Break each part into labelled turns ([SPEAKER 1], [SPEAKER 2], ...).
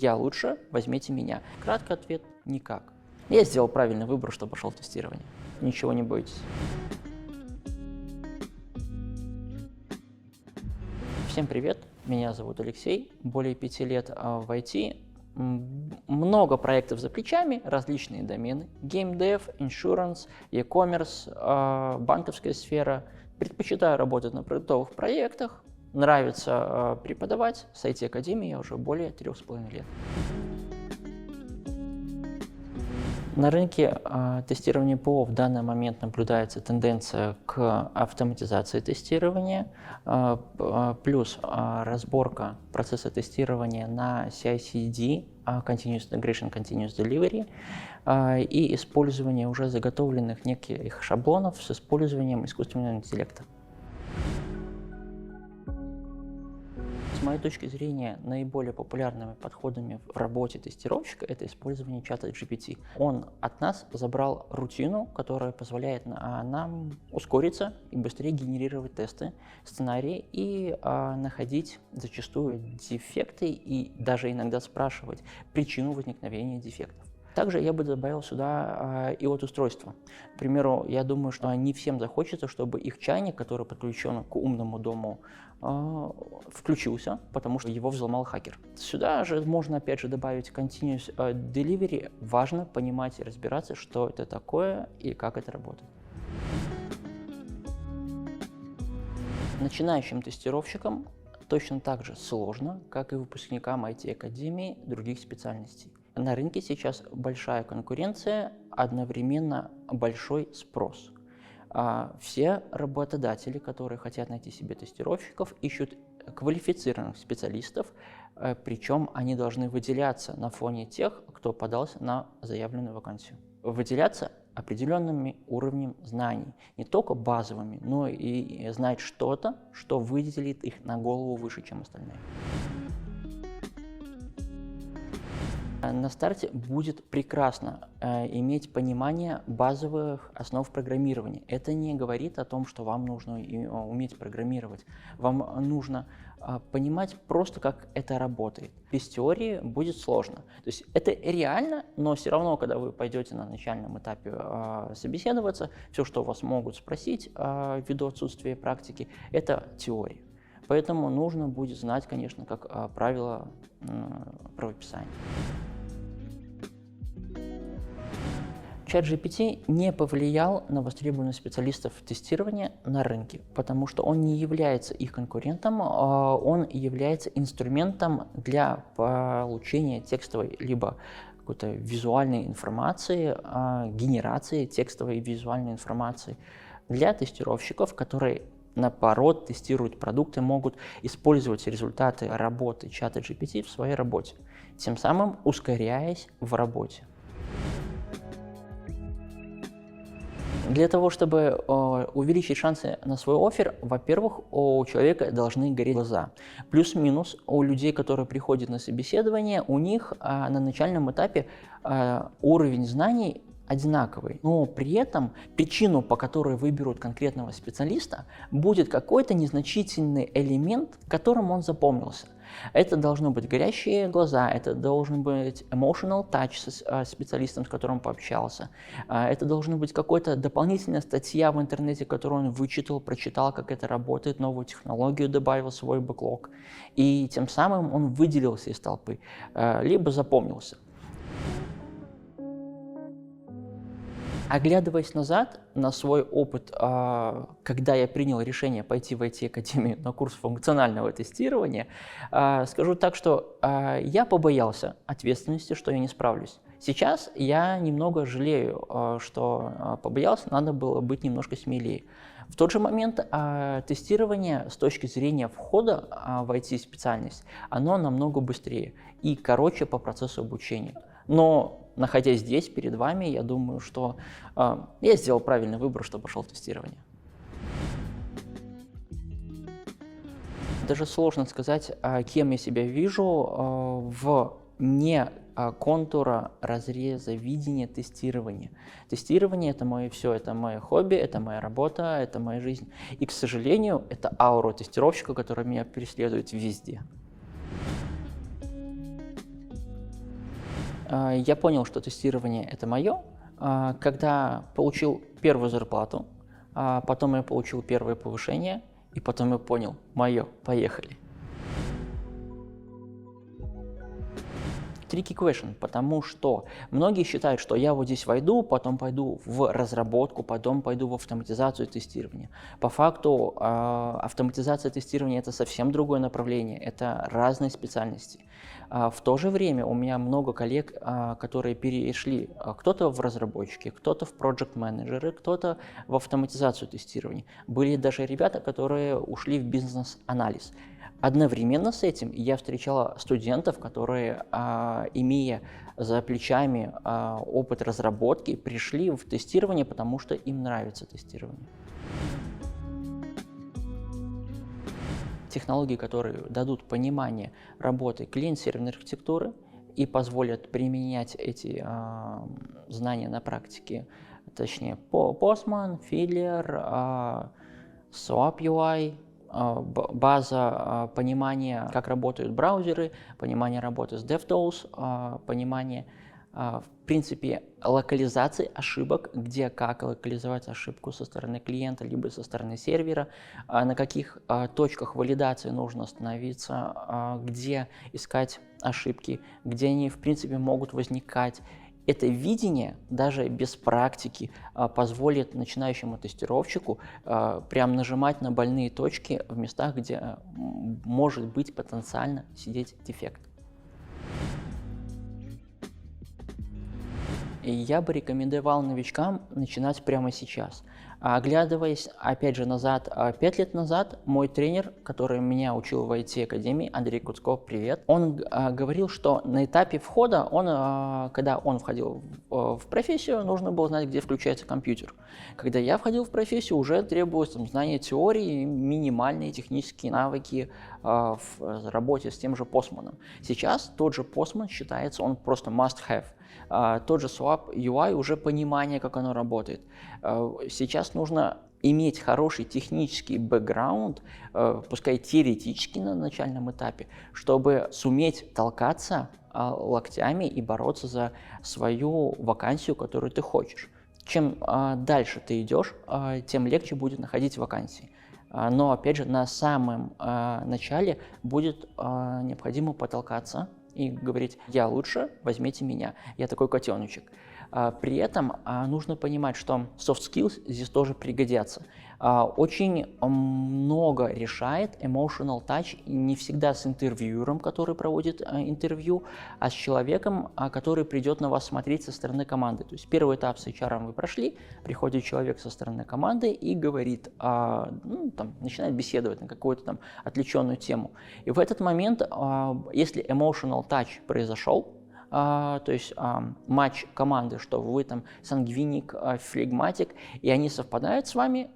[SPEAKER 1] Я лучше, возьмите меня. Краткий ответ – никак. Я сделал правильный выбор, что пошел в тестирование. Ничего не бойтесь. Всем привет, меня зовут Алексей, более 5 лет в IT, много проектов за плечами, различные домены, геймдев, иншуранс, e-commerce, банковская сфера. Предпочитаю работать на продуктовых проектах, нравится преподавать, с IT-академией я уже более 3,5 лет. На рынке тестирования ПО в данный момент наблюдается тенденция к автоматизации тестирования, плюс разборка процесса тестирования на CI/CD, Continuous Integration, Continuous Delivery, и использование уже заготовленных неких шаблонов с использованием искусственного интеллекта. С моей точки зрения, наиболее популярными подходами в работе тестировщика это использование чата GPT. Он от нас забрал рутину, которая позволяет нам ускориться и быстрее генерировать тесты, сценарии и находить зачастую дефекты и даже иногда спрашивать причину возникновения дефектов. Также я бы добавил сюда IoT-устройства. К примеру, я думаю, что не всем захочется, чтобы их чайник, который подключен к умному дому, включился, потому что его взломал хакер. Сюда же можно опять же добавить Continuous Delivery. Важно понимать и разбираться, что это такое и как это работает. Начинающим тестировщикам точно так же сложно, как и выпускникам IT-академии других специальностей. На рынке сейчас большая конкуренция, одновременно большой спрос. Все работодатели, которые хотят найти себе тестировщиков, ищут квалифицированных специалистов, причем они должны выделяться на фоне тех, кто подался на заявленную вакансию. Выделяться определенным уровнем знаний, не только базовыми, но и знать что-то, что выделит их на голову выше, чем остальные. На старте будет прекрасно иметь понимание базовых основ программирования. Это не говорит о том, что вам нужно уметь программировать. Вам нужно понимать просто, как это работает. Без теории будет сложно. То есть это реально, но все равно, когда вы пойдете на начальном этапе собеседоваться, все, что вас могут спросить ввиду отсутствия практики, это теория. Поэтому нужно будет знать, конечно, как правило правописания. ChatGPT не повлиял на востребованность специалистов тестирования на рынке, потому что он не является их конкурентом, он является инструментом для получения текстовой либо какой-то визуальной информации, генерации текстовой и визуальной информации для тестировщиков, которые наоборот тестируют продукты, могут использовать результаты работы чата GPT в своей работе, тем самым ускоряясь в работе. Для того, чтобы увеличить шансы на свой оффер, во-первых, у человека должны гореть глаза. Плюс-минус у людей, которые приходят на собеседование, у них на начальном этапе уровень знаний одинаковый, но при этом причину, по которой выберут конкретного специалиста, будет какой-то незначительный элемент, которым он запомнился. Это должны быть горящие глаза, это должен быть emotional touch с специалистом, с которым пообщался, это должна быть какая-то дополнительная статья в интернете, которую он вычитал, прочитал, как это работает, новую технологию добавил в свой бэклог, и тем самым он выделился из толпы, либо запомнился. Оглядываясь назад на свой опыт, когда я принял решение пойти в IT-академию на курс функционального тестирования, скажу так, что я побоялся ответственности, что я не справлюсь. Сейчас я немного жалею, что побоялся, надо было быть немножко смелее. В тот же момент тестирование с точки зрения входа в IT-специальность, оно намного быстрее и короче по процессу обучения. Но находясь здесь, перед вами, я думаю, что я сделал правильный выбор, что пошел в тестирование. Даже сложно сказать, кем я себя вижу в не контура разреза видения тестирования. Тестирование – это мое все, это мое хобби, это моя работа, это моя жизнь. И, к сожалению, это аура тестировщика, которая меня преследует везде. Я понял, что тестирование – это мое, когда получил первую зарплату, потом я получил первое повышение, и потом я понял – мое, поехали. Tricky question, потому что многие считают, что я вот здесь войду, потом пойду в разработку, потом пойду в автоматизацию тестирования. По факту автоматизация тестирования – это совсем другое направление, это разные специальности. В то же время у меня много коллег, которые перешли, кто-то в разработчики, кто-то в проект-менеджеры, кто-то в автоматизацию тестирования. Были даже ребята, которые ушли в бизнес-анализ. Одновременно с этим я встречала студентов, которые, имея за плечами опыт разработки, пришли в тестирование, потому что им нравится тестирование. Технологии, которые дадут понимание работы клиент-серверной архитектуры и позволят применять эти знания на практике, точнее Postman, Fiddler, SOAP UI, база понимания, как работают браузеры, понимание работы с DevTools, понимание, в принципе, локализации ошибок, где как локализовать ошибку со стороны клиента, либо со стороны сервера, на каких точках валидации нужно остановиться, где искать ошибки, где они, в принципе, могут возникать. Это видение, даже без практики, позволит начинающему тестировщику прям нажимать на больные точки в местах, где может быть потенциально сидеть дефект. И я бы рекомендовал новичкам начинать прямо сейчас. Оглядываясь, опять же, назад, 5 лет назад, мой тренер, который меня учил в IT-академии, Андрей Куцков, привет, он говорил, что на этапе входа, когда он входил в профессию, нужно было знать, где включается компьютер. Когда я входил в профессию, уже требовалось знание теории, минимальные технические навыки в работе с тем же Postman. Сейчас тот же Postman считается, он просто must-have. Тот же SOAP UI уже понимание, как оно работает. Сейчас нужно иметь хороший технический бэкграунд, пускай теоретически на начальном этапе, чтобы суметь толкаться локтями и бороться за свою вакансию, которую ты хочешь. Чем дальше ты идешь, тем легче будет находить вакансии. Но, опять же, на самом начале будет необходимо потолкаться и говорить: я лучше, возьмите меня, я такой котеночек. При этом нужно понимать, что soft skills здесь тоже пригодятся. Очень много решает emotional touch, не всегда с интервьюером, который проводит интервью, а с человеком, который придет на вас смотреть со стороны команды. То есть первый этап с HR вы прошли, приходит человек со стороны команды и говорит, начинает беседовать на какую-то там отвлеченную тему. И в этот момент, если emotional touch произошел, то есть матч команды, что вы там сангвиник, флегматик, и они совпадают с вами,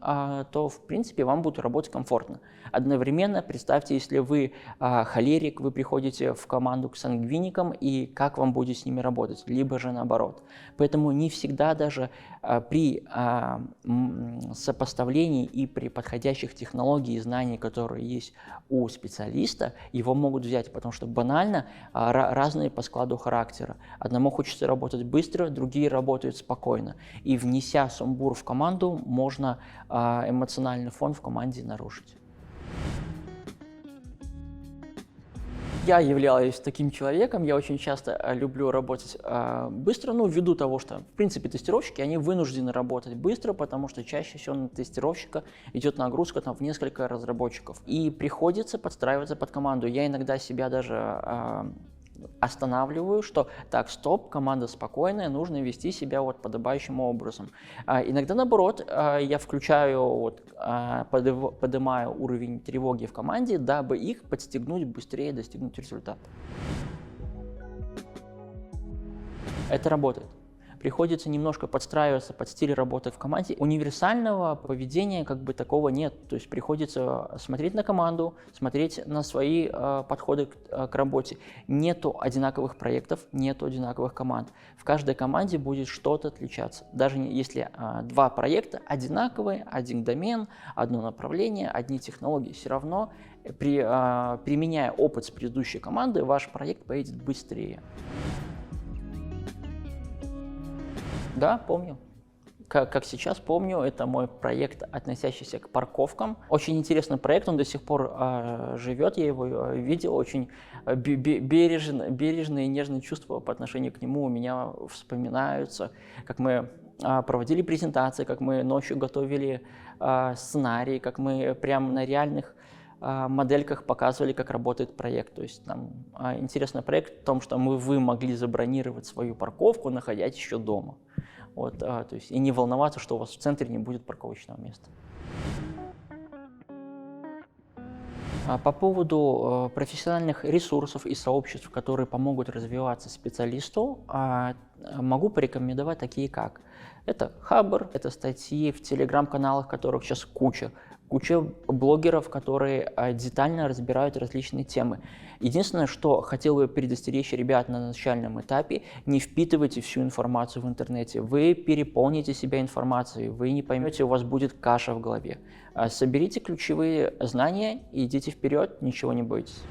[SPEAKER 1] то в принципе вам будет работать комфортно. Одновременно представьте, если вы холерик, вы приходите в команду к сангвиникам, и как вам будет с ними работать, либо же наоборот. Поэтому не всегда даже при сопоставлении и при подходящих технологиях и знаниях, которые есть у специалиста, его могут взять, потому что банально разные по складу характера. Одному хочется работать быстро, другие работают спокойно. И внеся сумбур в команду, можно эмоциональный фон в команде нарушить. Я являюсь таким человеком, я очень часто люблю работать быстро, ввиду того, что, в принципе, тестировщики, они вынуждены работать быстро, потому что чаще всего на тестировщика идет нагрузка в несколько разработчиков. И приходится подстраиваться под команду. Я иногда себя даже останавливаю, что так, стоп, команда спокойная, нужно вести себя подобающим образом. Иногда наоборот, я включаю, поднимаю уровень тревоги в команде, дабы их подстегнуть быстрее достигнуть результата. Это работает. Приходится немножко подстраиваться под стиль работы в команде. Универсального поведения такого нет. То есть приходится смотреть на команду, смотреть на свои подходы к работе. Нету одинаковых проектов, нету одинаковых команд. В каждой команде будет что-то отличаться. Даже если два проекта одинаковые, один домен, одно направление, одни технологии, все равно применяя опыт с предыдущей команды, ваш проект поедет быстрее. Да, помню. Как сейчас помню, это мой проект, относящийся к парковкам. Очень интересный проект, он до сих пор живет, я его видел, очень бережные и нежные чувства по отношению к нему у меня вспоминаются, как мы проводили презентации, как мы ночью готовили сценарий, как мы прямо на реальных модельках показывали, как работает проект. То есть там интересный проект в том, что вы могли забронировать свою парковку, находясь еще дома. Вот, то есть, и не волноваться, что у вас в центре не будет парковочного места. По поводу профессиональных ресурсов и сообществ, которые помогут развиваться специалисту, могу порекомендовать такие как. Это Хабр, это статьи в телеграм-каналах, которых сейчас куча блогеров, которые детально разбирают различные темы. Единственное, что хотел бы предостеречь ребят на начальном этапе, не впитывайте всю информацию в интернете. Вы переполните себя информацией, вы не поймете, у вас будет каша в голове. Соберите ключевые знания и идите вперед, ничего не бойтесь.